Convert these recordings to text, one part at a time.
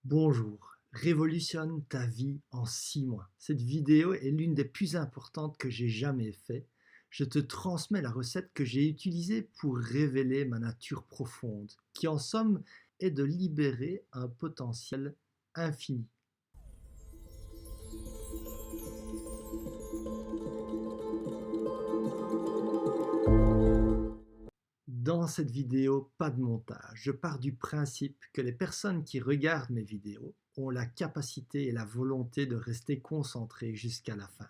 Bonjour, révolutionne ta vie en 6 mois. Cette vidéo est l'une des plus importantes que j'ai jamais fait. Je te transmets la recette que j'ai utilisée pour révéler ma nature profonde, qui en somme est de libérer un potentiel infini. Dans cette vidéo, pas de montage. Je pars du principe que les personnes qui regardent mes vidéos ont la capacité et la volonté de rester concentrées jusqu'à la fin.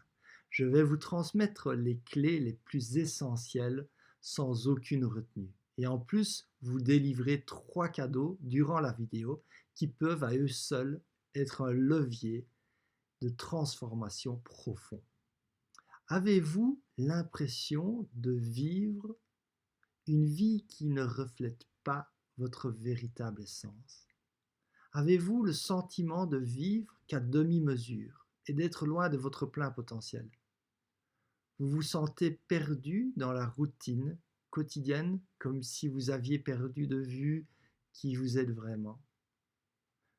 Je vais vous transmettre les clés les plus essentielles sans aucune retenue. Et en plus, vous délivrer 3 cadeaux durant la vidéo qui peuvent à eux seuls être un levier de transformation profond. Avez-vous l'impression de vivre une vie qui ne reflète pas votre véritable essence? Avez-vous le sentiment de vivre qu'à demi-mesure et d'être loin de votre plein potentiel? Vous vous sentez perdu dans la routine quotidienne, comme si vous aviez perdu de vue qui vous êtes vraiment?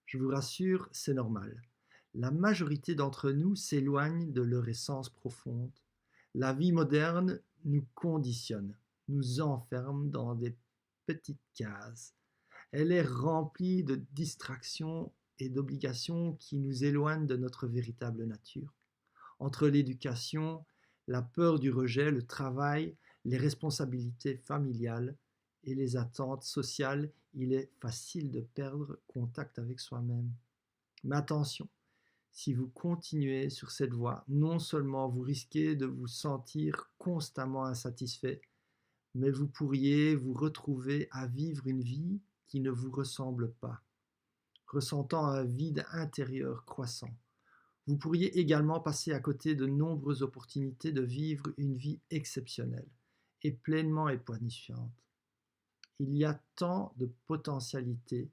Je vous rassure, c'est normal. La majorité d'entre nous s'éloignent de leur essence profonde. La vie moderne nous conditionne, nous enferme dans des petites cases. Elle est remplie de distractions et d'obligations qui nous éloignent de notre véritable nature. Entre l'éducation, la peur du rejet, le travail, les responsabilités familiales et les attentes sociales, il est facile de perdre contact avec soi-même. Mais attention, si vous continuez sur cette voie, non seulement vous risquez de vous sentir constamment insatisfait, mais vous pourriez vous retrouver à vivre une vie qui ne vous ressemble pas, ressentant un vide intérieur croissant. Vous pourriez également passer à côté de nombreuses opportunités de vivre une vie exceptionnelle et pleinement épanouissante. Il y a tant de potentialités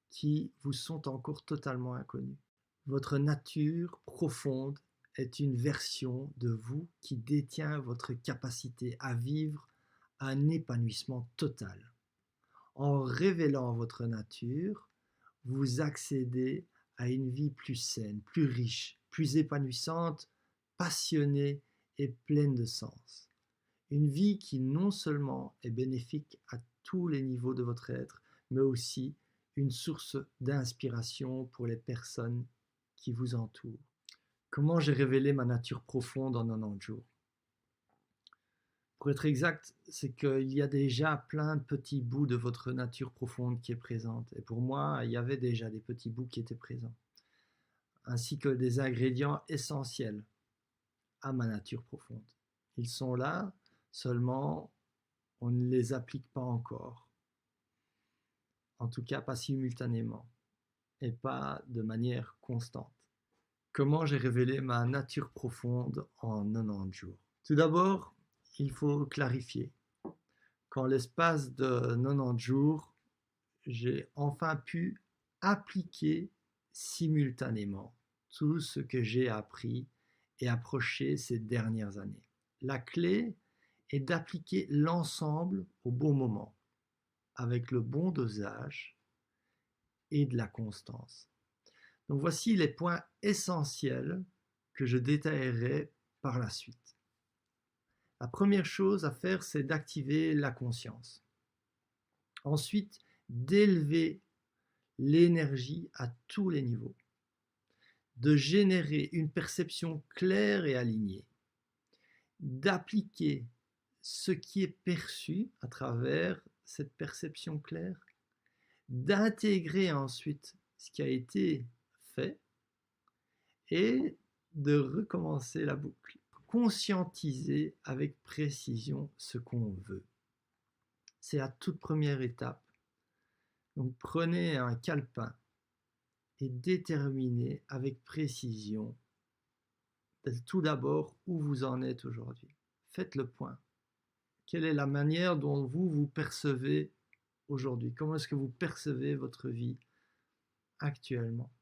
qui vous sont encore totalement inconnues. Votre nature profonde est une version de vous qui détient votre capacité à vivre un épanouissement total. En révélant votre nature, vous accédez à une vie plus saine, plus riche, plus épanouissante, passionnée et pleine de sens. Une vie qui non seulement est bénéfique à tous les niveaux de votre être, mais aussi une source d'inspiration pour les personnes qui vous entourent. Comment j'ai révélé ma nature profonde en 90 jours? Pour être exact, c'est qu'il y a déjà plein de petits bouts de votre nature profonde qui est présente. Et pour moi, il y avait déjà des petits bouts qui étaient présents, ainsi que des ingrédients essentiels à ma nature profonde. Ils sont là, seulement on ne les applique pas encore. En tout cas, pas simultanément et pas de manière constante. Comment j'ai révélé ma nature profonde en 90 jours? Tout d'abord, il faut clarifier. Qu'en l'espace de 90 jours, j'ai enfin pu appliquer simultanément tout ce que j'ai appris et approché ces dernières années. La clé est d'appliquer l'ensemble au bon moment, avec le bon dosage et de la constance. Donc voici les points essentiels que je détaillerai par la suite. La première chose à faire, c'est d'activer la conscience. Ensuite, d'élever l'énergie à tous les niveaux, de générer une perception claire et alignée, d'appliquer ce qui est perçu à travers cette perception claire, d'intégrer ensuite ce qui a été fait et de recommencer la boucle. Conscientiser avec précision ce qu'on veut. C'est la toute première étape. Donc prenez un calepin et déterminez avec précision tout d'abord où vous en êtes aujourd'hui. Faites le point. Quelle est la manière dont vous vous percevez aujourd'hui? Comment est-ce que vous percevez votre vie actuellement?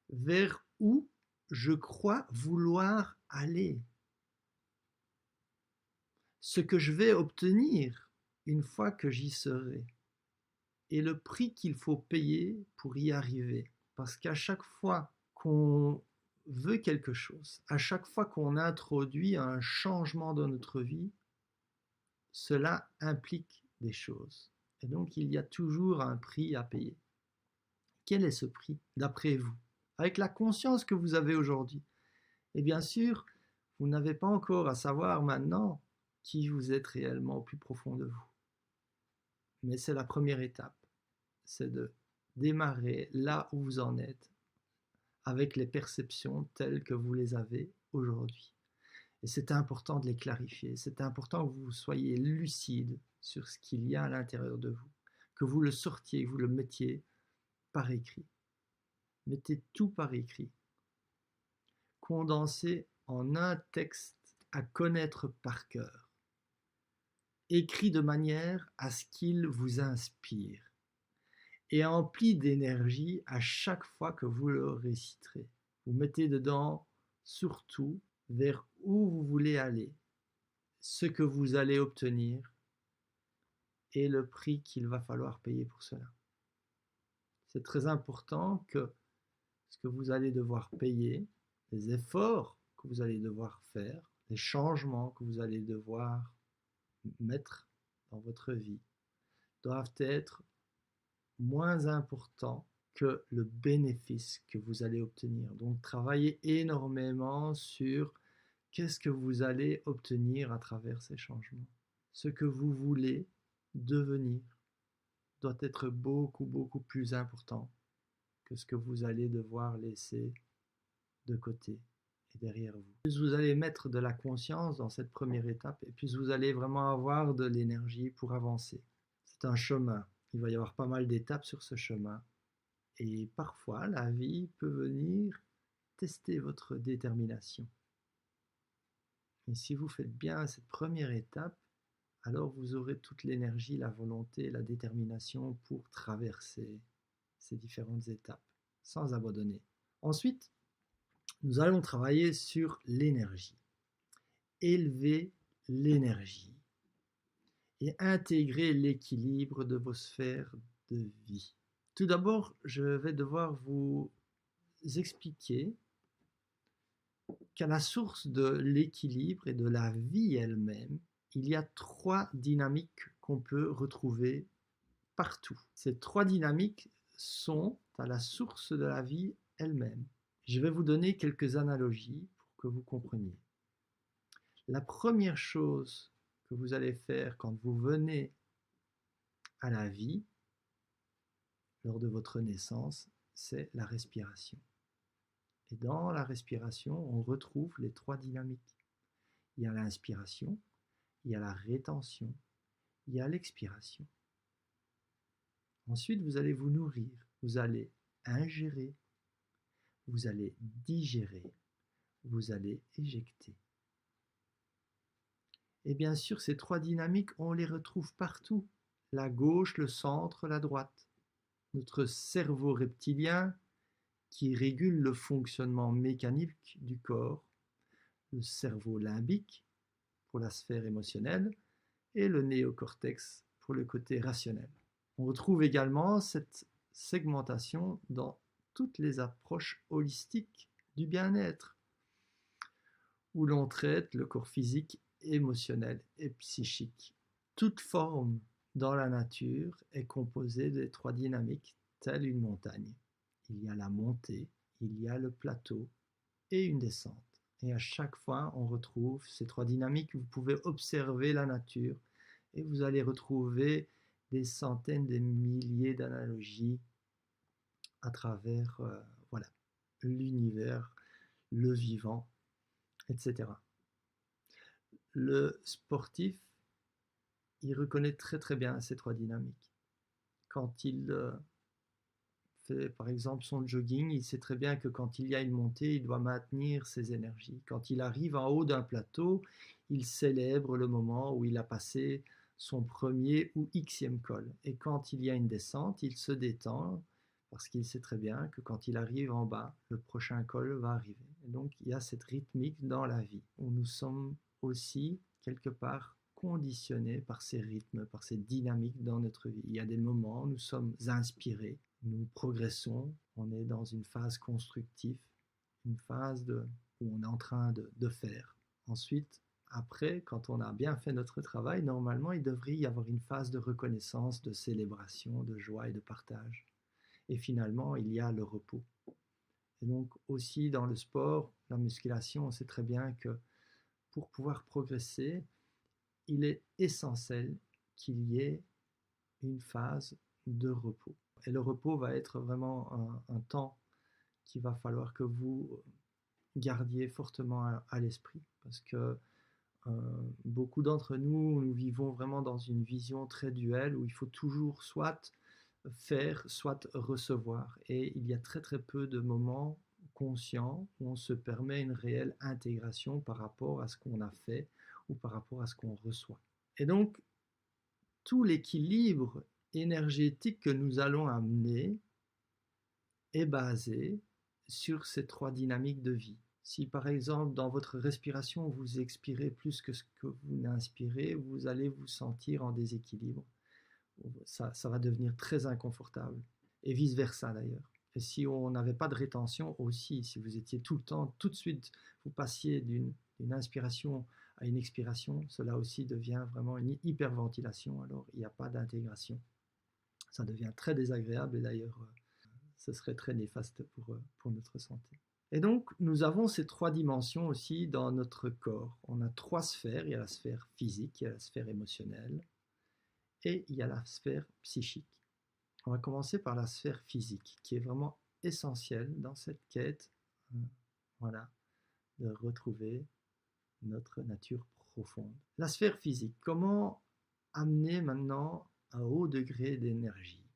Vers où je crois vouloir aller? Ce que je vais obtenir une fois que j'y serai. et le prix qu'il faut payer pour y arriver. Parce qu'à chaque fois qu'on veut quelque chose, à chaque fois qu'on introduit un changement dans notre vie, cela implique des choses. Et donc, il y a toujours un prix à payer. Quel est ce prix, d'après vous? Avec la conscience que vous avez aujourd'hui. Et bien sûr, vous n'avez pas encore à savoir maintenant qui vous êtes réellement au plus profond de vous. Mais c'est la première étape, c'est de démarrer là où vous en êtes, avec les perceptions telles que vous les avez aujourd'hui. Et c'est important de les clarifier, c'est important que vous soyez lucide sur ce qu'il y a à l'intérieur de vous, que vous le sortiez, que vous le mettiez par écrit. Mettez tout par écrit. Condensez en un texte à connaître par cœur, écrit de manière à ce qu'il vous inspire et empli d'énergie à chaque fois que vous le réciterez. Vous mettez dedans surtout vers où vous voulez aller, ce que vous allez obtenir et le prix qu'il va falloir payer pour cela. C'est très important que ce que vous allez devoir payer, les efforts que vous allez devoir faire, les changements que vous allez devoir mettre dans votre vie doivent être moins importants que le bénéfice que vous allez obtenir. Donc travaillez énormément sur qu'est-ce que vous allez obtenir à travers ces changements. Ce que vous voulez devenir doit être beaucoup plus important que ce que vous allez devoir laisser de côté et derrière vous. Plus vous allez mettre de la conscience dans cette première étape, et plus vous allez vraiment avoir de l'énergie pour avancer. C'est un chemin. Il va y avoir pas mal d'étapes sur ce chemin. Et parfois, la vie peut venir tester votre détermination. Et si vous faites bien cette première étape, alors vous aurez toute l'énergie, la volonté, la détermination pour traverser ces différentes étapes sans abandonner. Ensuite, nous allons travailler sur l'énergie. Élever l'énergie et intégrer l'équilibre de vos sphères de vie. Tout d'abord, je vais devoir vous expliquer qu'à la source de l'équilibre et de la vie elle-même, il y a 3 dynamiques qu'on peut retrouver partout. Ces 3 dynamiques sont à la source de la vie elle-même. Je vais vous donner quelques analogies pour que vous compreniez. La première chose que vous allez faire quand vous venez à la vie, lors de votre naissance, c'est la respiration. Et dans la respiration, on retrouve les 3 dynamiques. Il y a l'inspiration, il y a la rétention, il y a l'expiration. Ensuite, vous allez vous nourrir, vous allez ingérer, vous allez digérer, vous allez éjecter. Et bien sûr, ces 3 dynamiques, on les retrouve partout. La gauche, le centre, la droite. Notre cerveau reptilien qui régule le fonctionnement mécanique du corps, le cerveau limbique pour la sphère émotionnelle et le néocortex pour le côté rationnel. On retrouve également cette segmentation dans toutes les approches holistiques du bien-être, où l'on traite le corps physique, émotionnel et psychique. Toute forme dans la nature est composée des 3 dynamiques, telle une montagne. Il y a la montée, il y a le plateau et une descente. Et à chaque fois, on retrouve ces 3 dynamiques. Vous pouvez observer la nature et vous allez retrouver des centaines, des milliers d'analogies à travers voilà, l'univers, le vivant, etc. Le sportif, il reconnaît très bien ces 3 dynamiques. Quand il fait par exemple son jogging, il sait très bien que quand il y a une montée, il doit maintenir ses énergies. Quand il arrive en haut d'un plateau, il célèbre le moment où il a passé son premier ou xème col. Et quand il y a une descente, il se détend parce qu'il sait très bien que quand il arrive en bas, le prochain col va arriver. Et donc il y a cette rythmique dans la vie où nous sommes aussi quelque part conditionnés par ces rythmes, par ces dynamiques dans notre vie. Il y a des moments où nous sommes inspirés, nous progressons, on est dans une phase constructive, une phase où on est en train de faire. Ensuite, après, quand on a bien fait notre travail, normalement, il devrait y avoir une phase de reconnaissance, de célébration, de joie et de partage. Et finalement, il y a le repos. Et donc aussi dans le sport, la musculation, on sait très bien que pour pouvoir progresser, il est essentiel qu'il y ait une phase de repos. Et le repos va être vraiment un temps qu'il va falloir que vous gardiez fortement à l'esprit, parce que beaucoup d'entre nous, nous vivons vraiment dans une vision très duelle où il faut toujours soit faire, soit recevoir. Et il y a très très peu de moments conscients où on se permet une réelle intégration par rapport à ce qu'on a fait ou par rapport à ce qu'on reçoit. Et donc, tout l'équilibre énergétique que nous allons amener est basé sur ces trois dynamiques de vie. Si par exemple dans votre respiration vous expirez plus que ce que vous n'inspirez, vous allez vous sentir en déséquilibre. Ça va devenir très inconfortable. Et vice-versa d'ailleurs. Et si on n'avait pas de rétention aussi, si vous étiez tout le temps, tout de suite, vous passiez d'une inspiration à une expiration, cela aussi devient vraiment une hyperventilation, alors il n'y a pas d'intégration. Ça devient très désagréable et d'ailleurs, ce serait très néfaste pour notre santé. Et donc, nous avons ces trois dimensions aussi dans notre corps. On a trois sphères, il y a la sphère physique, il y a la sphère émotionnelle et il y a la sphère psychique. On va commencer par la sphère physique, qui est vraiment essentielle dans cette quête, voilà, de retrouver notre nature profonde. La sphère physique, comment amener maintenant un haut degré d'énergie?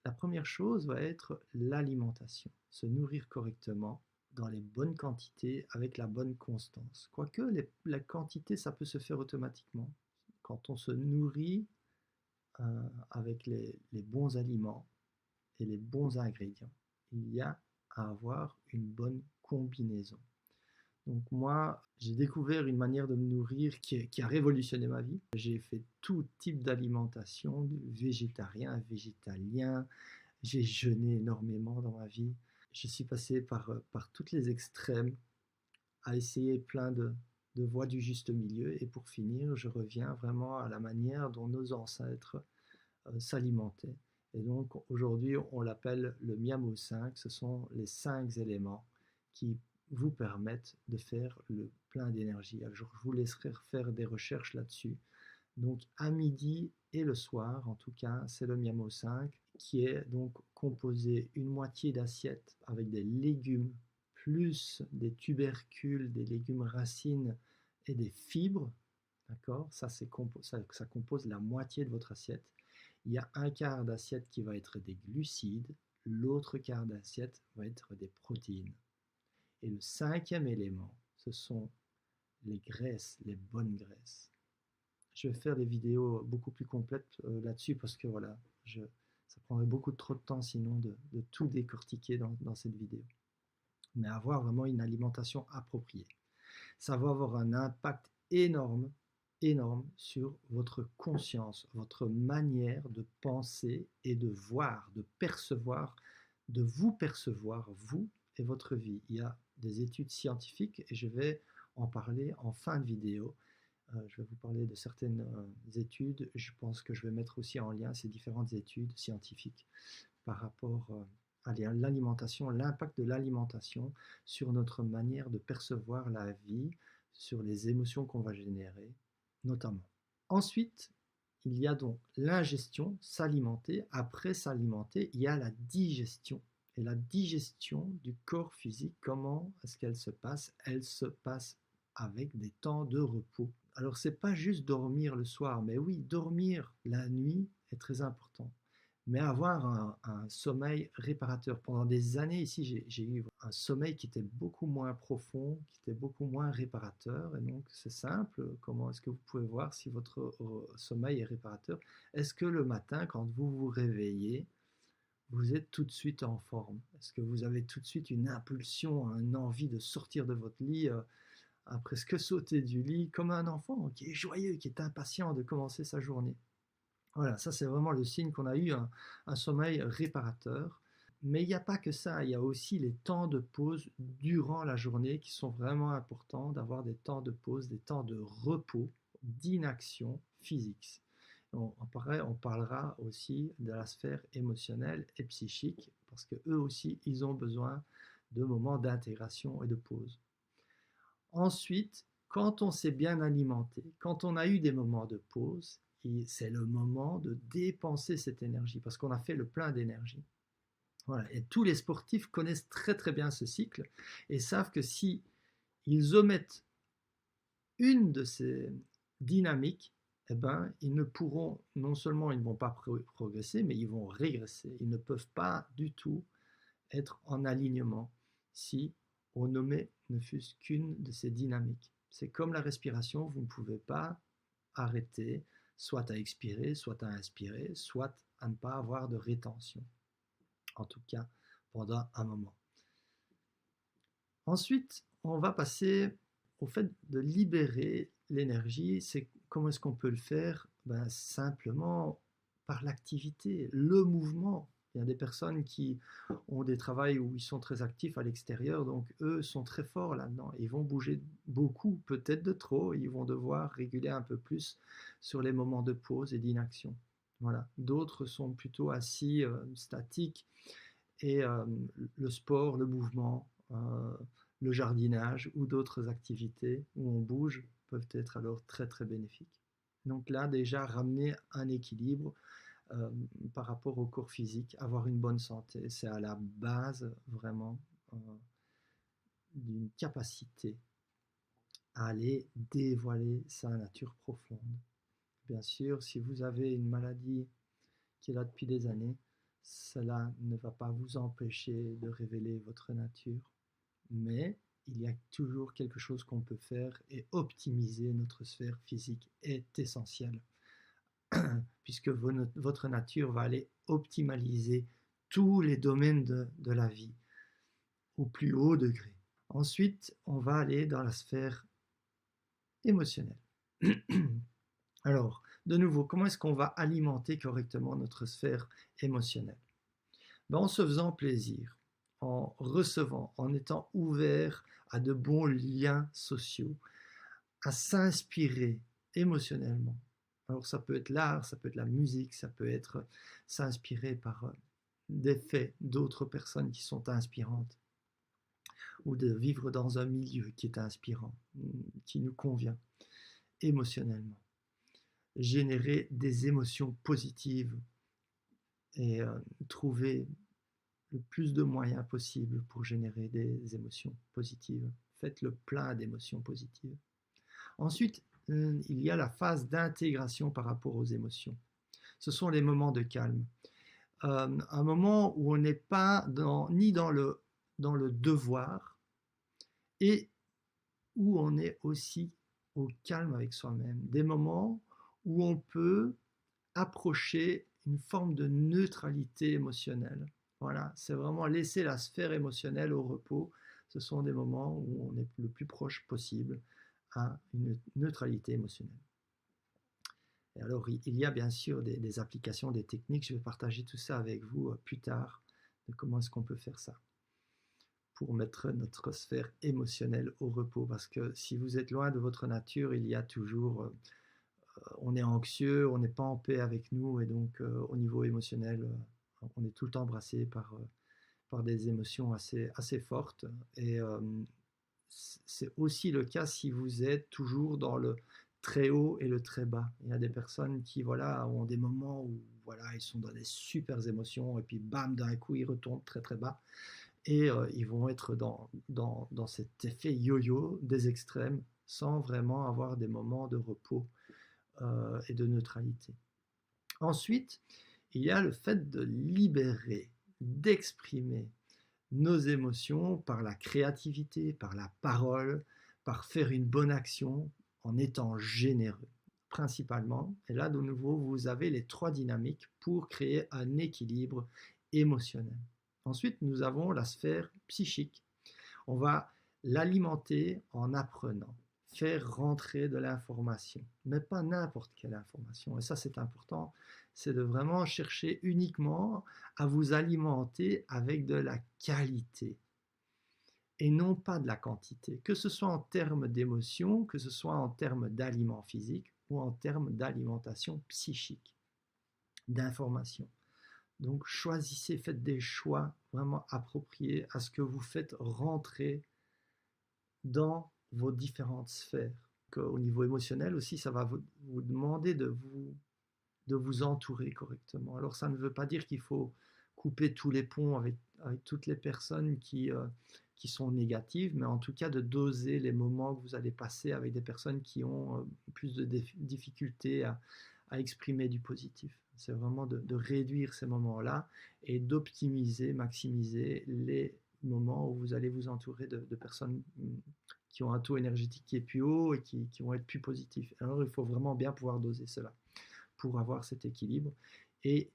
La première chose va être l'alimentation, se nourrir correctement, dans les bonnes quantités, avec la bonne constance. Quoique la quantité, ça peut se faire automatiquement. Quand on se nourrit avec les bons aliments et les bons ingrédients, il y a à avoir une bonne combinaison. Donc moi, j'ai découvert une manière de me nourrir qui a révolutionné ma vie. J'ai fait tout type d'alimentation, du végétarien, végétalien. J'ai jeûné énormément dans ma vie. Je suis passé par toutes les extrêmes, à essayer plein de voies du juste milieu. Et pour finir, je reviens vraiment à la manière dont nos ancêtres s'alimentaient. Et donc aujourd'hui, on l'appelle le Miamo 5. Ce sont les 5 éléments qui vous permettent de faire le plein d'énergie. Alors, je vous laisserai faire des recherches là-dessus. Donc à midi et le soir, en tout cas, c'est le Miamo 5 qui est donc composé une moitié d'assiette avec des légumes plus des tubercules, des légumes racines et des fibres. D'accord, ça compose la moitié de votre assiette. Il y a un quart d'assiette qui va être des glucides, l'autre quart d'assiette va être des protéines. Et le cinquième élément, ce sont les graisses, les bonnes graisses. Je vais faire des vidéos beaucoup plus complètes là-dessus parce que voilà, ça prendrait beaucoup trop de temps sinon de tout décortiquer dans cette vidéo. Mais avoir vraiment une alimentation appropriée. Ça va avoir un impact énorme sur votre conscience, votre manière de penser et de voir, de percevoir, de vous percevoir, vous et votre vie. Il y a des études scientifiques et je vais en parler en fin de vidéo. Je vais vous parler de certaines études. Je pense que je vais mettre aussi en lien ces différentes études scientifiques par rapport à l'alimentation, l'impact de l'alimentation sur notre manière de percevoir la vie, sur les émotions qu'on va générer, notamment. Ensuite, il y a donc l'ingestion, s'alimenter. Après s'alimenter, il y a la digestion. Et la digestion du corps physique, comment est-ce qu'elle se passe? Elle se passe avec des temps de repos. Alors, c'est pas juste dormir le soir, mais oui, dormir la nuit est très important. Mais avoir un sommeil réparateur. Pendant des années ici, j'ai eu un sommeil qui était beaucoup moins profond, qui était beaucoup moins réparateur. Et donc, c'est simple. Comment est-ce que vous pouvez voir si votre sommeil est réparateur? Est-ce que le matin, quand vous vous réveillez, vous êtes tout de suite en forme? Est-ce que vous avez tout de suite une impulsion, une envie de sortir de votre lit à presque sauter du lit comme un enfant qui est joyeux, qui est impatient de commencer sa journée. Voilà, ça c'est vraiment le signe qu'on a eu un sommeil réparateur. Mais il n'y a pas que ça, il y a aussi les temps de pause durant la journée qui sont vraiment importants, d'avoir des temps de pause, des temps de repos, d'inaction physique. On parlera aussi de la sphère émotionnelle et psychique, parce qu'eux aussi, ils ont besoin de moments d'intégration et de pause. Ensuite, quand on s'est bien alimenté, quand on a eu des moments de pause, c'est le moment de dépenser cette énergie, parce qu'on a fait le plein d'énergie. Voilà. Et tous les sportifs connaissent très très bien ce cycle et savent que si ils omettent une de ces dynamiques, eh ben, ils ne pourront, non seulement ils ne vont pas progresser, mais ils vont régresser. Ils ne peuvent pas du tout être en alignement si on omet ne fût-ce qu'une de ces dynamiques. C'est comme la respiration, vous ne pouvez pas arrêter, soit à expirer, soit à inspirer, soit à ne pas avoir de rétention. En tout cas, pendant un moment. Ensuite, on va passer au fait de libérer l'énergie. C'est comment est-ce qu'on peut le faire? Simplement par l'activité, le mouvement. Il y a des personnes qui ont des travails où ils sont très actifs à l'extérieur, donc eux sont très forts là-dedans. Ils vont bouger beaucoup, peut-être de trop. Ils vont devoir réguler un peu plus sur les moments de pause et d'inaction. Voilà. D'autres sont plutôt assis, statiques, et le sport, le mouvement, le jardinage ou d'autres activités où on bouge peuvent être alors très très bénéfiques. Donc là déjà ramener un équilibre euh, par rapport au corps physique, avoir une bonne santé, c'est à la base vraiment d'une capacité à aller dévoiler sa nature profonde. Bien sûr, si vous avez une maladie qui est là depuis des années, cela ne va pas vous empêcher de révéler votre nature, mais il y a toujours quelque chose qu'on peut faire et optimiser notre sphère physique est essentiel, puisque votre nature va aller optimaliser tous les domaines de la vie au plus haut degré. Ensuite, on va aller dans la sphère émotionnelle. Alors, de nouveau, comment est-ce qu'on va alimenter correctement notre sphère émotionnelle? En se faisant plaisir, en recevant, en étant ouvert à de bons liens sociaux, à s'inspirer émotionnellement. Alors ça peut être l'art, ça peut être la musique, ça peut être s'inspirer par des faits d'autres personnes qui sont inspirantes, ou de vivre dans un milieu qui est inspirant, qui nous convient émotionnellement. Générer des émotions positives et trouver le plus de moyens possible pour générer des émotions positives. Faites le plein d'émotions positives. Ensuite, il y a la phase d'intégration par rapport aux émotions. Ce sont les moments de calme. Un moment où on n'est pas ni dans le devoir et où on est aussi au calme avec soi-même. Des moments où on peut approcher une forme de neutralité émotionnelle. Voilà, c'est vraiment laisser la sphère émotionnelle au repos. Ce sont des moments où on est le plus proche possible à une neutralité émotionnelle. Et alors, il y a bien sûr des applications, des techniques. Je vais partager tout ça avec vous plus tard, de comment est-ce qu'on peut faire ça pour mettre notre sphère émotionnelle au repos. Parce que si vous êtes loin de votre nature, il y a toujours on est anxieux, on n'est pas en paix avec nous, et donc au niveau émotionnel, on est tout le temps brassé par des émotions assez fortes. Et c'est aussi le cas si vous êtes toujours dans le très haut et le très bas. Il y a des personnes qui voilà, ont des moments où voilà, ils sont dans des super émotions, et puis bam, d'un coup, ils retombent très très bas. Et ils vont être dans cet effet yo-yo des extrêmes, sans vraiment avoir des moments de repos et de neutralité. Ensuite, il y a le fait de libérer, d'exprimer nos émotions par la créativité, par la parole, par faire une bonne action, en étant généreux, principalement. Et là, de nouveau, vous avez les trois dynamiques pour créer un équilibre émotionnel. Ensuite, nous avons la sphère psychique. On va L'alimenter en apprenant, faire rentrer de l'information, mais pas n'importe quelle information. Et ça, c'est important, c'est de vraiment chercher uniquement à vous alimenter avec de la qualité et non pas de la quantité, que ce soit en termes d'émotion, que ce soit en termes d'aliments physiques ou en termes d'alimentation psychique, d'information. Donc choisissez, faites des choix vraiment appropriés à ce que vous faites rentrer dans vos différentes sphères. Au niveau émotionnel aussi, ça va vous demander de vous entourer correctement. Alors ça ne veut pas dire qu'il faut couper tous les ponts avec toutes les personnes qui sont négatives, mais en tout cas de doser les moments que vous allez passer avec des personnes qui ont plus de difficultés à exprimer du positif. C'est vraiment de réduire ces moments-là et d'optimiser, maximiser les moments où vous allez vous entourer de personnes qui ont un taux énergétique qui est plus haut et qui vont être plus positifs. Alors il faut vraiment bien pouvoir doser cela pour avoir cet équilibre. Et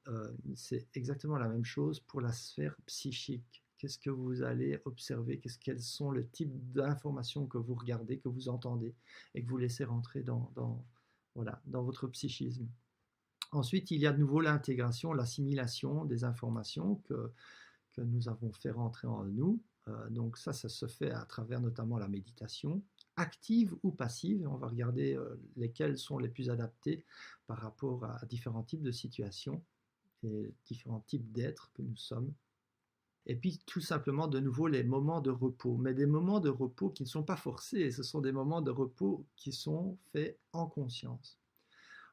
c'est exactement la même chose pour la sphère psychique. Qu'est-ce que vous allez observer? Quels sont les types d'informations que vous regardez, que vous entendez et que vous laissez rentrer voilà, dans votre psychisme? Ensuite, il y a de nouveau l'intégration, l'assimilation des informations que nous avons fait rentrer en nous. Donc ça se fait à travers notamment la méditation, active ou passive. On va regarder lesquelles sont les plus adaptées par rapport à différents types de situations et différents types d'êtres que nous sommes. Et puis tout simplement de nouveau les moments de repos, mais des moments de repos qui ne sont pas forcés, ce sont des moments de repos qui sont faits en conscience.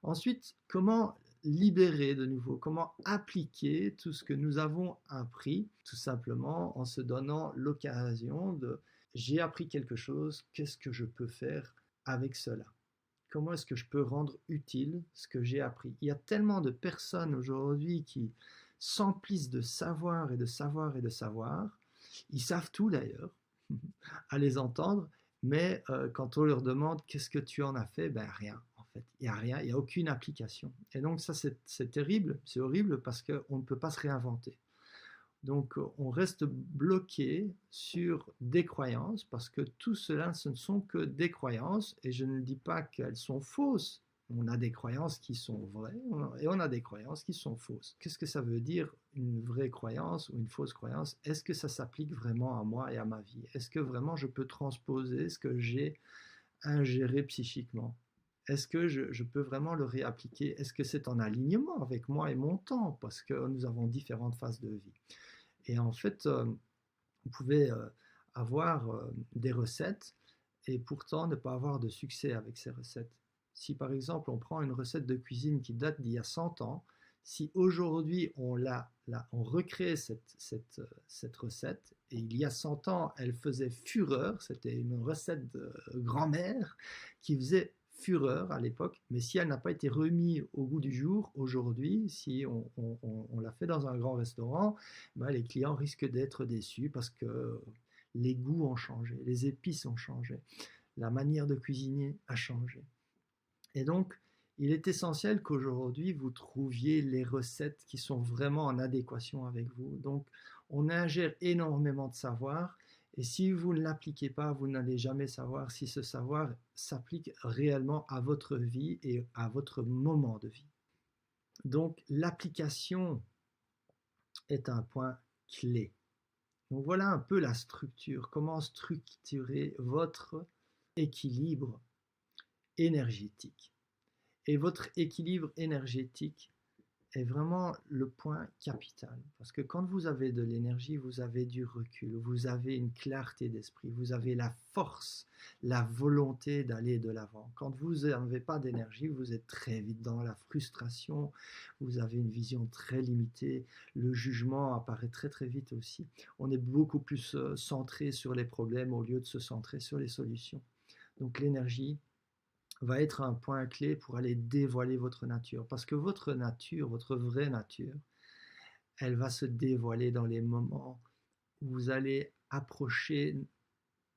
Ensuite, comment libérer de nouveau, comment appliquer tout ce que nous avons appris, tout simplement en se donnant l'occasion de j'ai appris quelque chose, qu'est-ce que je peux faire avec cela? Comment est-ce que je peux rendre utile ce que j'ai appris? Il y a tellement de personnes aujourd'hui qui s'emplissent de savoir et de savoir et de savoir. Ils savent tout d'ailleurs, à les entendre, mais quand on leur demande qu'est-ce que tu en as fait, ben rien en fait, il n'y a rien, il n'y a aucune application. Et donc ça c'est terrible, c'est horrible parce qu'on ne peut pas se réinventer. Donc on reste bloqué sur des croyances parce que tout cela ce ne sont que des croyances et je ne dis pas qu'elles sont fausses. On a des croyances qui sont vraies et on a des croyances qui sont fausses. Qu'est-ce que ça veut dire une vraie croyance ou une fausse croyance? Est-ce que ça s'applique vraiment à moi et à ma vie? Est-ce que vraiment je peux transposer ce que j'ai ingéré psychiquement? Est-ce que je peux vraiment le réappliquer? Est-ce que c'est en alignement avec moi et mon temps? Parce que nous avons différentes phases de vie. Et en fait, vous pouvez avoir des recettes et pourtant ne pas avoir de succès avec ces recettes. Si par exemple on prend une recette de cuisine qui date d'il y a 100 ans, si aujourd'hui on recrée cette recette, et il y a 100 ans elle faisait fureur, c'était une recette de grand-mère qui faisait fureur à l'époque, mais si elle n'a pas été remise au goût du jour aujourd'hui, si on l'a fait dans un grand restaurant, ben les clients risquent d'être déçus parce que les goûts ont changé, les épices ont changé, la manière de cuisiner a changé. Et donc, il est essentiel qu'aujourd'hui, vous trouviez les recettes qui sont vraiment en adéquation avec vous. Donc, on ingère énormément de savoir et si vous ne l'appliquez pas, vous n'allez jamais savoir si ce savoir s'applique réellement à votre vie et à votre moment de vie. Donc, l'application est un point clé. Donc voilà un peu la structure, comment structurer votre équilibre énergétique. Et votre équilibre énergétique est vraiment le point capital. Parce que quand vous avez de l'énergie, vous avez du recul, vous avez une clarté d'esprit, vous avez la force, la volonté d'aller de l'avant. Quand vous n'avez pas d'énergie, vous êtes très vite dans la frustration, vous avez une vision très limitée, le jugement apparaît très très vite aussi. On est beaucoup plus centré sur les problèmes au lieu de se centrer sur les solutions. Donc l'énergie va être un point clé pour aller dévoiler votre nature. Parce que votre nature, votre vraie nature, elle va se dévoiler dans les moments où vous allez approcher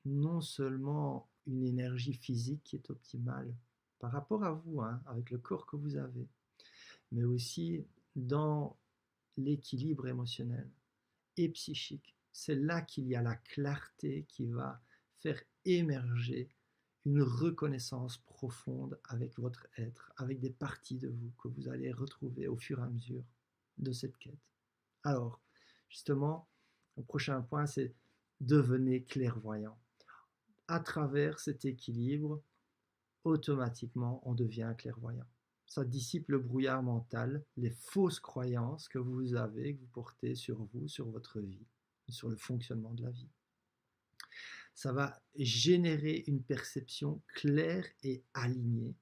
non seulement une énergie physique qui est optimale par rapport à vous, hein, avec le corps que vous avez, mais aussi dans l'équilibre émotionnel et psychique. C'est là qu'il y a la clarté qui va faire émerger une reconnaissance profonde avec votre être, avec des parties de vous que vous allez retrouver au fur et à mesure de cette quête. Alors, justement, le prochain point, c'est devenez clairvoyant. À travers cet équilibre, automatiquement, on devient clairvoyant. Ça dissipe le brouillard mental, les fausses croyances que vous avez, que vous portez sur vous, sur votre vie, sur le fonctionnement de la vie. Ça va générer une perception claire et alignée.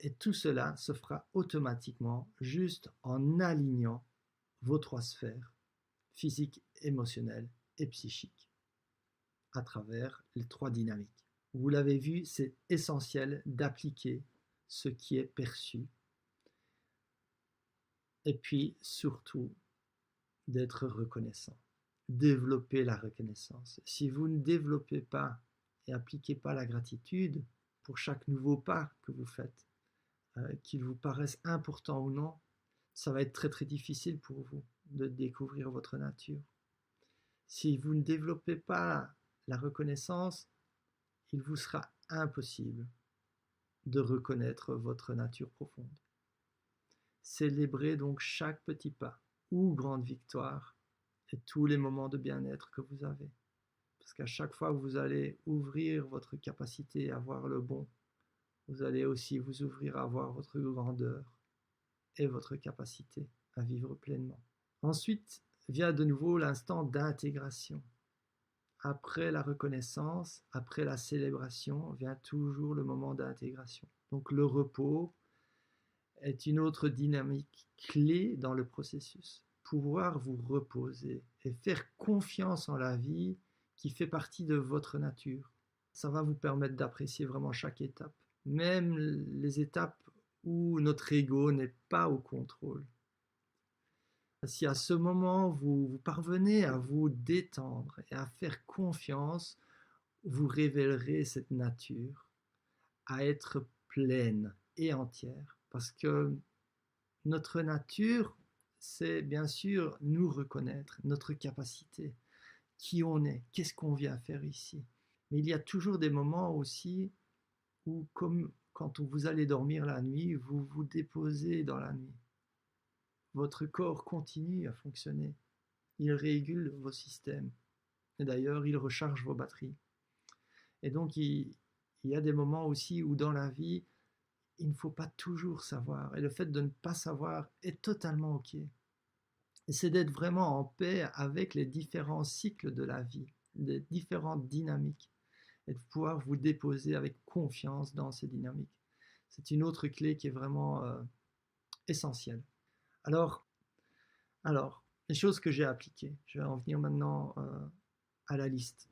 Et tout cela se fera automatiquement juste en alignant vos trois sphères, physique, émotionnelle et psychique, à travers les trois dynamiques. Vous l'avez vu, c'est essentiel d'appliquer ce qui est perçu. Et puis, surtout, d'être reconnaissant. Développer la reconnaissance. Si vous ne développez pas et appliquez pas la gratitude pour chaque nouveau pas que vous faites, qu'il vous paraisse important ou non, ça va être très très difficile pour vous de découvrir votre nature. Si vous ne développez pas la reconnaissance, il vous sera impossible de reconnaître votre nature profonde. Célébrez donc chaque petit pas ou grande victoire et tous les moments de bien-être que vous avez. Parce qu'à chaque fois que vous allez ouvrir votre capacité à voir le bon, vous allez aussi vous ouvrir à voir votre grandeur et votre capacité à vivre pleinement. Ensuite vient de nouveau l'instant d'intégration. Après la reconnaissance, après la célébration, vient toujours le moment d'intégration. Donc le repos est une autre dynamique clé dans le processus. Pouvoir vous reposer et faire confiance en la vie qui fait partie de votre nature. Ça va vous permettre d'apprécier vraiment chaque étape, même les étapes où notre ego n'est pas au contrôle. Si à ce moment vous parvenez à vous détendre et à faire confiance, vous révélerez cette nature à être pleine et entière. Parce que notre nature, c'est bien sûr nous reconnaître, notre capacité, qui on est, qu'est-ce qu'on vient faire ici. Mais il y a toujours des moments aussi où, comme quand vous allez dormir la nuit, vous vous déposez dans la nuit. Votre corps continue à fonctionner. Il régule vos systèmes. Et d'ailleurs, il recharge vos batteries. Et donc, il y a des moments aussi où dans la vie, il ne faut pas toujours savoir. Et le fait de ne pas savoir est totalement OK. Et c'est d'être vraiment en paix avec les différents cycles de la vie, les différentes dynamiques. Et de pouvoir vous déposer avec confiance dans ces dynamiques. C'est une autre clé qui est vraiment essentielle. Alors, les choses que j'ai appliquées. Je vais en venir maintenant à la liste.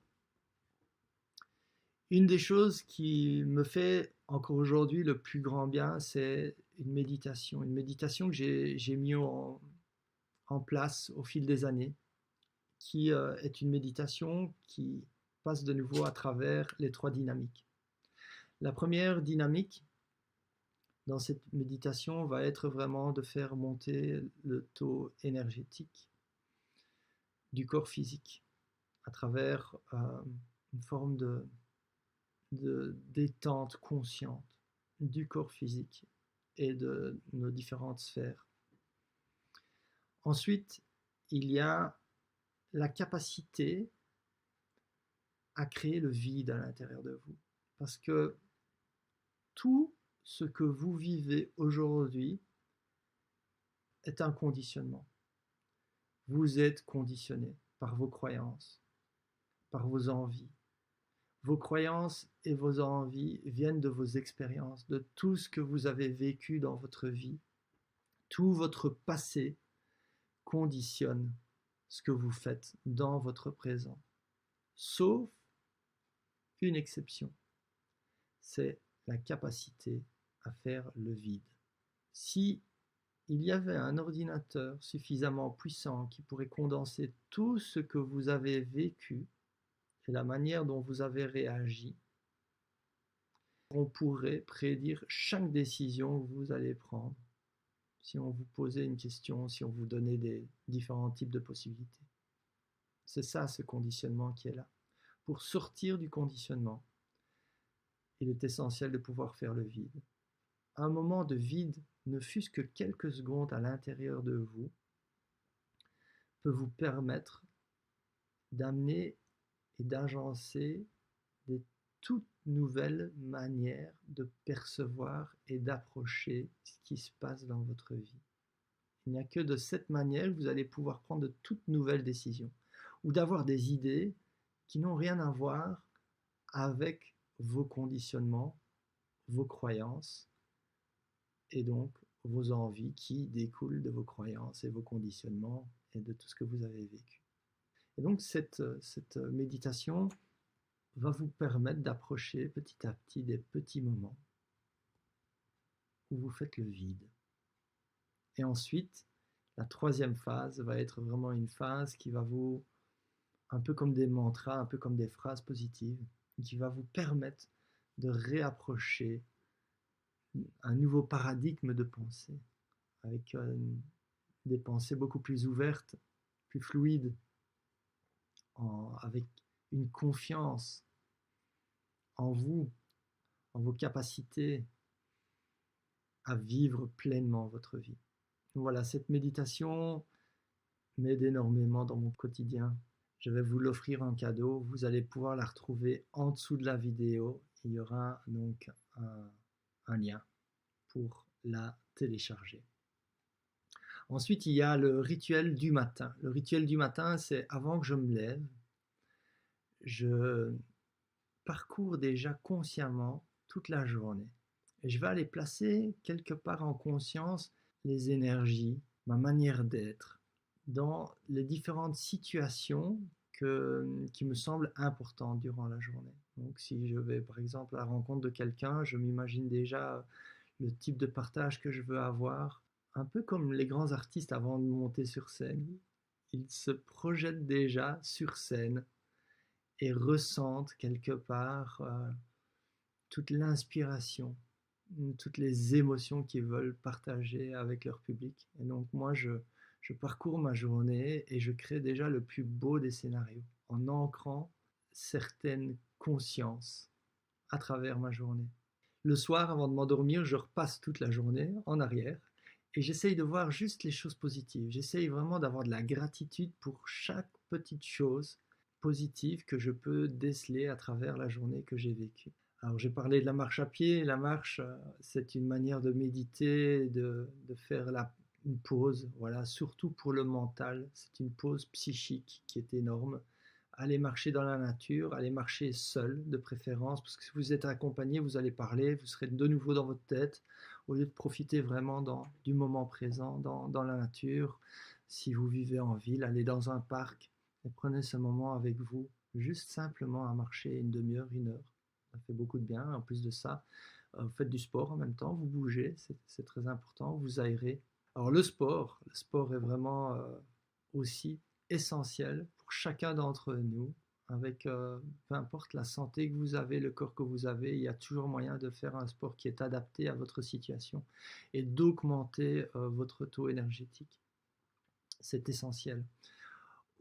Une des choses qui me fait encore aujourd'hui le plus grand bien, c'est une méditation. Une méditation que j'ai mis en place au fil des années, qui est une méditation qui passe de nouveau à travers les trois dynamiques. La première dynamique dans cette méditation va être vraiment de faire monter le taux énergétique du corps physique à travers une forme de détente consciente du corps physique et de nos différentes sphères. Ensuite, il y a la capacité à créer le vide à l'intérieur de vous. Parce que tout ce que vous vivez aujourd'hui est un conditionnement. Vous êtes conditionné par vos croyances, par vos envies. Vos croyances et vos envies viennent de vos expériences, de tout ce que vous avez vécu dans votre vie. Tout votre passé conditionne ce que vous faites dans votre présent. Sauf une exception, c'est la capacité à faire le vide. Si il y avait un ordinateur suffisamment puissant qui pourrait condenser tout ce que vous avez vécu et la manière dont vous avez réagi, on pourrait prédire chaque décision que vous allez prendre si on vous posait une question, si on vous donnait des différents types de possibilités. C'est ça, ce conditionnement qui est là. Pour sortir du conditionnement, il est essentiel de pouvoir faire le vide. Un moment de vide, ne fût-ce que quelques secondes à l'intérieur de vous, peut vous permettre d'amener et d'agencer des toutes nouvelles manières de percevoir et d'approcher ce qui se passe dans votre vie. Il n'y a que de cette manière que vous allez pouvoir prendre de toutes nouvelles décisions ou d'avoir des idées qui n'ont rien à voir avec vos conditionnements, vos croyances et donc vos envies qui découlent de vos croyances et vos conditionnements et de tout ce que vous avez vécu. Et donc cette méditation va vous permettre d'approcher petit à petit des petits moments où vous faites le vide. Et ensuite, la troisième phase va être vraiment une phase qui va vous, un peu comme des mantras, un peu comme des phrases positives, qui va vous permettre de réapprocher un nouveau paradigme de pensée, avec des pensées beaucoup plus ouvertes, plus fluides, avec une confiance en vous, en vos capacités à vivre pleinement votre vie. Voilà, cette méditation m'aide énormément dans mon quotidien. Je vais vous l'offrir en cadeau. Vous allez pouvoir la retrouver en dessous de la vidéo. Il y aura donc un lien pour la télécharger. Ensuite, il y a le rituel du matin. Le rituel du matin, c'est avant que je me lève, je parcours déjà consciemment toute la journée. Et je vais aller placer quelque part en conscience les énergies, ma manière d'être, dans les différentes situations qui me semblent importantes durant la journée. Donc si je vais par exemple à la rencontre de quelqu'un, je m'imagine déjà le type de partage que je veux avoir, un peu comme les grands artistes avant de monter sur scène. Ils se projettent déjà sur scène et ressentent quelque part toute l'inspiration, toutes les émotions qu'ils veulent partager avec leur public. Et donc moi, je parcours ma journée et je crée déjà le plus beau des scénarios en ancrant certaines consciences à travers ma journée. Le soir, avant de m'endormir, je repasse toute la journée en arrière et j'essaye de voir juste les choses positives. J'essaye vraiment d'avoir de la gratitude pour chaque petite chose positive que je peux déceler à travers la journée que j'ai vécue. Alors j'ai parlé de la marche à pied. La marche, c'est une manière de méditer, de faire une pause, voilà, surtout pour le mental. C'est une pause psychique qui est énorme. Allez marcher dans la nature, allez marcher seul de préférence, parce que si vous êtes accompagné, vous allez parler, vous serez de nouveau dans votre tête, au lieu de profiter vraiment du moment présent, dans la nature. Si vous vivez en ville, allez dans un parc et prenez ce moment avec vous, juste simplement à marcher une demi-heure, une heure. Ça fait beaucoup de bien. En plus de ça, vous faites du sport en même temps, vous bougez, c'est très important, vous aérez. Alors le sport est vraiment aussi essentiel pour chacun d'entre nous, avec peu importe la santé que vous avez, le corps que vous avez, il y a toujours moyen de faire un sport qui est adapté à votre situation et d'augmenter votre taux énergétique. C'est essentiel.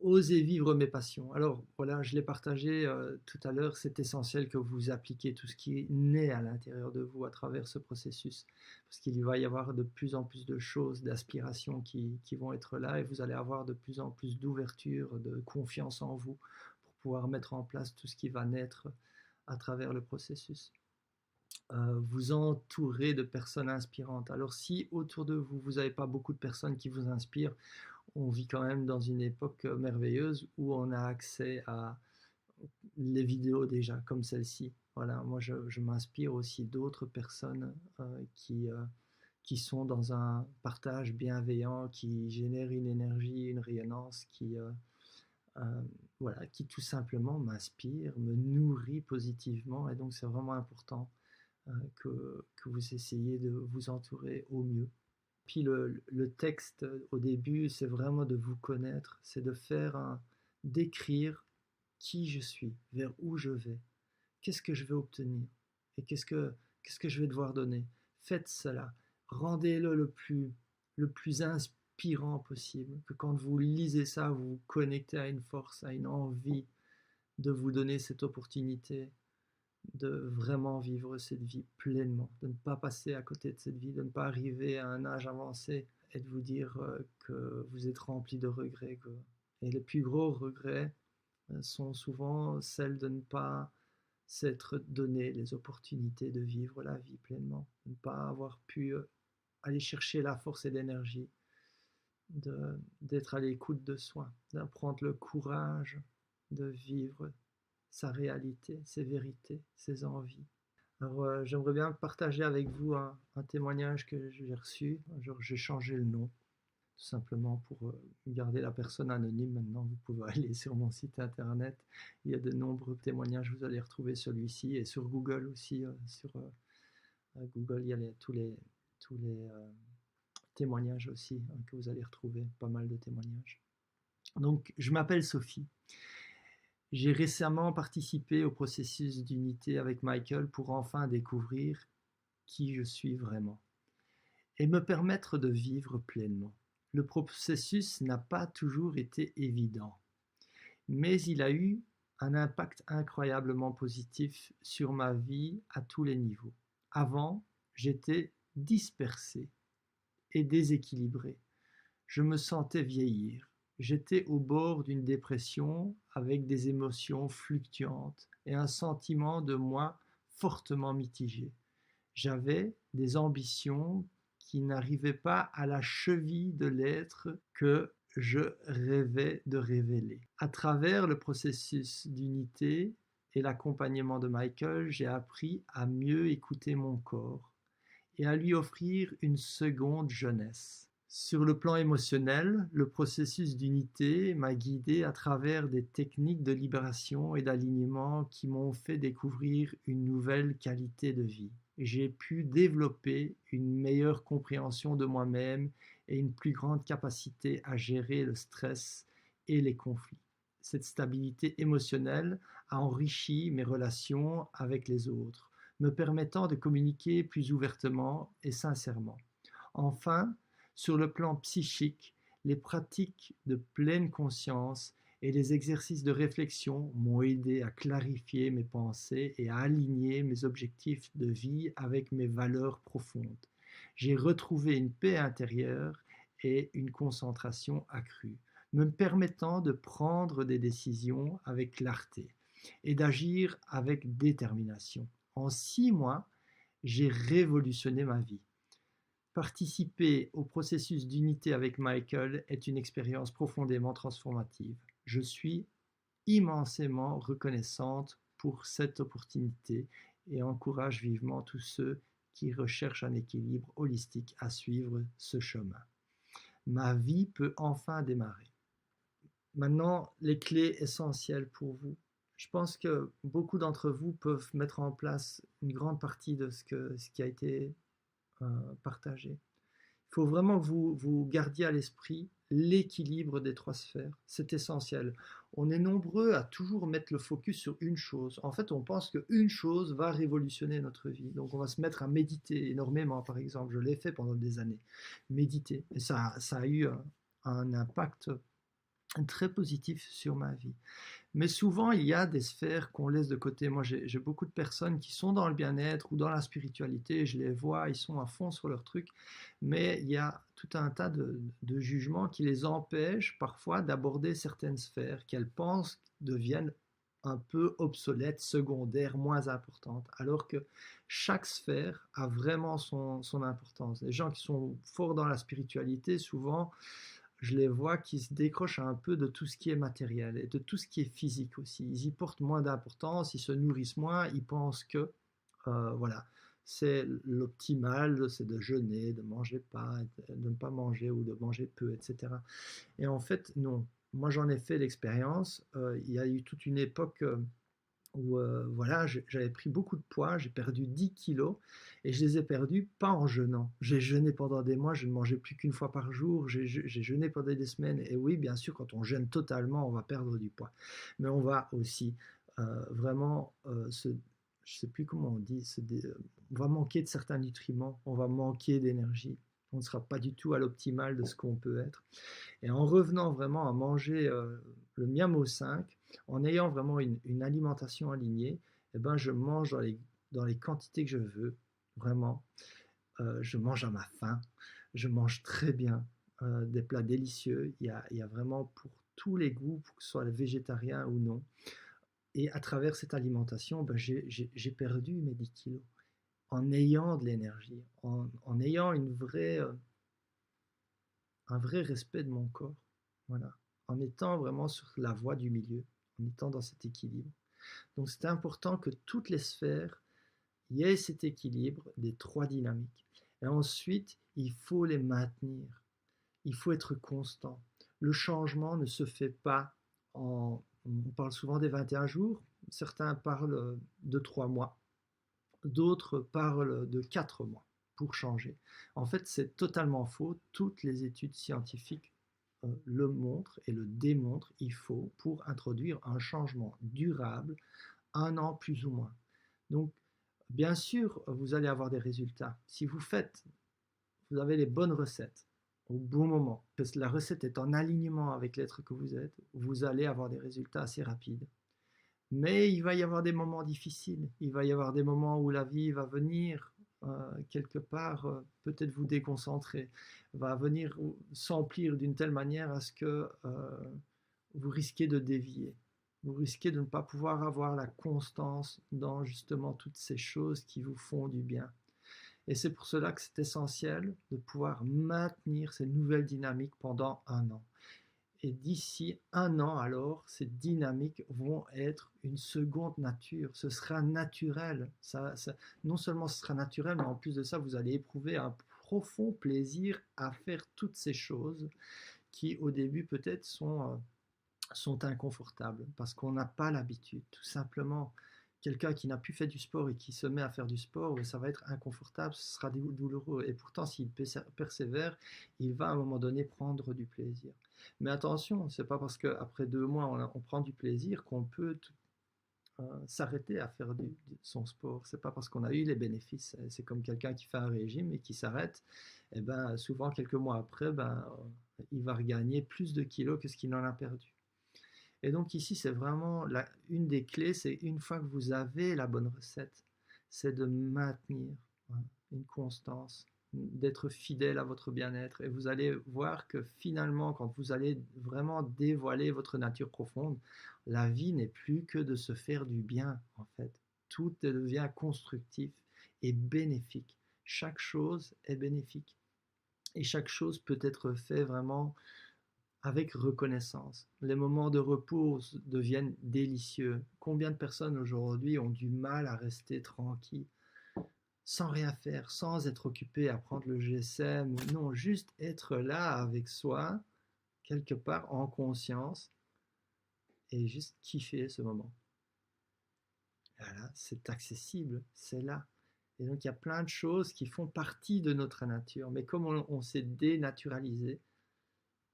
Oser vivre mes passions. Alors voilà, je l'ai partagé tout à l'heure, c'est essentiel que vous appliquiez tout ce qui naît à l'intérieur de vous à travers ce processus, parce qu'il va y avoir de plus en plus de choses, d'aspirations qui vont être là, et vous allez avoir de plus en plus d'ouverture, de confiance en vous, pour pouvoir mettre en place tout ce qui va naître à travers le processus. Vous entourer de personnes inspirantes. Alors si autour de vous, vous n'avez pas beaucoup de personnes qui vous inspirent, on vit quand même dans une époque merveilleuse où on a accès à les vidéos déjà comme celle-ci. Voilà, moi je m'inspire aussi d'autres personnes qui sont dans un partage bienveillant, qui génèrent une énergie, une rayonnance voilà, qui tout simplement m'inspire, me nourrit positivement. Et donc c'est vraiment important que vous essayez de vous entourer au mieux. Puis le texte au début, c'est vraiment de vous connaître, c'est de d'écrire qui je suis, vers où je vais, qu'est-ce que je vais obtenir et qu'est-ce que je vais devoir donner. Faites cela, rendez-le le plus inspirant possible, que quand vous lisez ça, vous vous connectez à une force, à une envie de vous donner cette opportunité de vraiment vivre cette vie pleinement, de ne pas passer à côté de cette vie, de ne pas arriver à un âge avancé et de vous dire que vous êtes rempli de regrets. Et les plus gros regrets sont souvent celles de ne pas s'être donné les opportunités de vivre la vie pleinement, de ne pas avoir pu aller chercher la force et l'énergie d'être à l'écoute de soi, d'apprendre le courage de vivre sa réalité, ses vérités, ses envies. Alors, j'aimerais bien partager avec vous un témoignage que j'ai reçu. Un jour, j'ai changé le nom, tout simplement pour garder la personne anonyme. Maintenant, vous pouvez aller sur mon site internet. Il y a de nombreux témoignages. Vous allez retrouver celui-ci et sur Google aussi. Sur Google, il y a tous les témoignages aussi que vous allez retrouver. Pas mal de témoignages. Donc, je m'appelle Sophie. J'ai récemment participé au processus d'unité avec Michael pour enfin découvrir qui je suis vraiment et me permettre de vivre pleinement. Le processus n'a pas toujours été évident, mais il a eu un impact incroyablement positif sur ma vie à tous les niveaux. Avant, j'étais dispersé et déséquilibré. Je me sentais vieillir. J'étais au bord d'une dépression avec des émotions fluctuantes et un sentiment de moi fortement mitigé. J'avais des ambitions qui n'arrivaient pas à la cheville de l'être que je rêvais de révéler. À travers le processus d'unité et l'accompagnement de Michael, j'ai appris à mieux écouter mon corps et à lui offrir une seconde jeunesse. Sur le plan émotionnel, le processus d'unité m'a guidé à travers des techniques de libération et d'alignement qui m'ont fait découvrir une nouvelle qualité de vie. J'ai pu développer une meilleure compréhension de moi-même et une plus grande capacité à gérer le stress et les conflits. Cette stabilité émotionnelle a enrichi mes relations avec les autres, me permettant de communiquer plus ouvertement et sincèrement. Enfin, sur le plan psychique, les pratiques de pleine conscience et les exercices de réflexion m'ont aidé à clarifier mes pensées et à aligner mes objectifs de vie avec mes valeurs profondes. J'ai retrouvé une paix intérieure et une concentration accrue, me permettant de prendre des décisions avec clarté et d'agir avec détermination. En 6 mois, j'ai révolutionné ma vie. Participer au processus d'unité avec Michael est une expérience profondément transformative. Je suis immensément reconnaissante pour cette opportunité et encourage vivement tous ceux qui recherchent un équilibre holistique à suivre ce chemin. Ma vie peut enfin démarrer. Maintenant, les clés essentielles pour vous. Je pense que beaucoup d'entre vous peuvent mettre en place une grande partie de ce qui a été partagé. Il faut vraiment que vous gardiez à l'esprit l'équilibre des 3 sphères. C'est essentiel. On est nombreux à toujours mettre le focus sur une chose. En fait, on pense qu'une chose va révolutionner notre vie. Donc, on va se mettre à méditer énormément, par exemple. Je l'ai fait pendant des années. Méditer. Et ça a eu un impact très positif sur ma vie. Mais souvent, il y a des sphères qu'on laisse de côté. Moi, j'ai beaucoup de personnes qui sont dans le bien-être ou dans la spiritualité. Je les vois, ils sont à fond sur leur truc. Mais il y a tout un tas de jugements qui les empêchent parfois d'aborder certaines sphères qu'elles pensent deviennent un peu obsolètes, secondaires, moins importantes. Alors que chaque sphère a vraiment son importance. Les gens qui sont forts dans la spiritualité, souvent, je les vois qui se décrochent un peu de tout ce qui est matériel et de tout ce qui est physique aussi. Ils y portent moins d'importance, ils se nourrissent moins, ils pensent que voilà, c'est l'optimal, c'est de jeûner, de manger pas, de ne pas manger ou de manger peu, etc. Et en fait, non. Moi, j'en ai fait l'expérience. Il y a eu toute une époque où voilà, j'avais pris beaucoup de poids, j'ai perdu 10 kilos et je les ai perdus pas en jeûnant. J'ai jeûné pendant des mois, je ne mangeais plus qu'une fois par jour, j'ai jeûné pendant des semaines et oui, bien sûr, quand on jeûne totalement, on va perdre du poids. Mais on va aussi vraiment je sais plus comment on dit, on va manquer de certains nutriments, on va manquer d'énergie. On ne sera pas du tout à l'optimal de ce qu'on peut être. Et en revenant vraiment à manger le Miamo 5, en ayant vraiment une alimentation alignée, eh ben, je mange dans les quantités que je veux, vraiment. Je mange à ma faim, je mange très bien, des plats délicieux. Il y a vraiment pour tous les goûts, pour que ce soit végétarien ou non. Et à travers cette alimentation, ben, j'ai perdu mes 10 kilos en ayant de l'énergie, en ayant un vrai respect de mon corps. Voilà. En étant vraiment sur la voie du milieu, en étant dans cet équilibre. Donc c'est important que toutes les sphères, il y ait cet équilibre des trois dynamiques. Et ensuite, il faut les maintenir. Il faut être constant. Le changement ne se fait pas en... On parle souvent des 21 jours, certains parlent de 3 mois, d'autres parlent de 4 mois pour changer. En fait, c'est totalement faux. Toutes les études scientifiques le montrent et le démontrent. Il faut, pour introduire un changement durable, 1 an plus ou moins. Donc, bien sûr, vous allez avoir des résultats. Si vous avez les bonnes recettes au bon moment, parce que la recette est en alignement avec l'être que vous êtes, vous allez avoir des résultats assez rapides. Mais il va y avoir des moments difficiles, il va y avoir des moments où la vie va venir quelque part peut-être vous déconcentrer, va venir s'emplir d'une telle manière à ce que vous risquez de dévier. Vous risquez de ne pas pouvoir avoir la constance dans justement toutes ces choses qui vous font du bien. Et c'est pour cela que c'est essentiel de pouvoir maintenir ces nouvelles dynamiques pendant 1 an. Et d'ici 1 an, alors, ces dynamiques vont être une seconde nature. Ce sera naturel. Non seulement ce sera naturel, mais en plus de ça, vous allez éprouver un profond plaisir à faire toutes ces choses qui, au début, peut-être sont inconfortables parce qu'on n'a pas l'habitude. Tout simplement, quelqu'un qui n'a plus fait du sport et qui se met à faire du sport, ça va être inconfortable, ce sera douloureux. Et pourtant, s'il persévère, il va à un moment donné prendre du plaisir. Mais attention, c'est pas parce qu'après 2 mois, on prend du plaisir qu'on peut s'arrêter à faire son sport. C'est pas parce qu'on a eu les bénéfices. C'est comme quelqu'un qui fait un régime et qui s'arrête. Et ben, souvent, quelques mois après, il va regagner plus de kilos que ce qu'il en a perdu. Et donc ici, c'est vraiment une des clés, c'est une fois que vous avez la bonne recette, c'est de maintenir une constance, d'être fidèle à votre bien-être. Et vous allez voir que finalement, quand vous allez vraiment dévoiler votre nature profonde, la vie n'est plus que de se faire du bien, en fait. Tout devient constructif et bénéfique. Chaque chose est bénéfique. Et chaque chose peut être faite vraiment avec reconnaissance. Les moments de repos deviennent délicieux. Combien de personnes aujourd'hui ont du mal à rester tranquilles, sans rien faire, sans être occupé à prendre le GSM, non, juste être là avec soi, quelque part en conscience, et juste kiffer ce moment. Voilà, c'est accessible, c'est là. Et donc il y a plein de choses qui font partie de notre nature, mais comme on s'est dénaturalisé,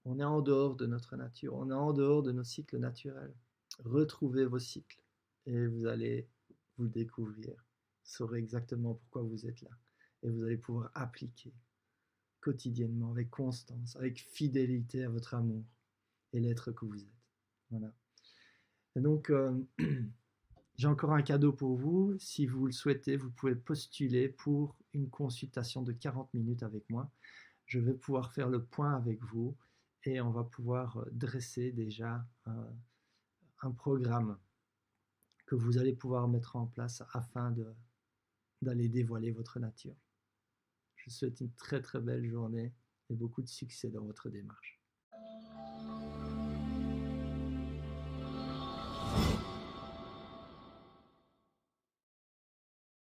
on est en dehors de notre nature, on est en dehors de nos cycles naturels. Retrouvez vos cycles et vous allez vous découvrir, saurez exactement pourquoi vous êtes là. Et vous allez pouvoir appliquer quotidiennement, avec constance, avec fidélité à votre amour et l'être que vous êtes. Voilà. Et donc, j'ai encore un cadeau pour vous. Si vous le souhaitez, vous pouvez postuler pour une consultation de 40 minutes avec moi. Je vais pouvoir faire le point avec vous et on va pouvoir dresser déjà un programme que vous allez pouvoir mettre en place afin d'aller dévoiler votre nature. Je vous souhaite une très très belle journée et beaucoup de succès dans votre démarche.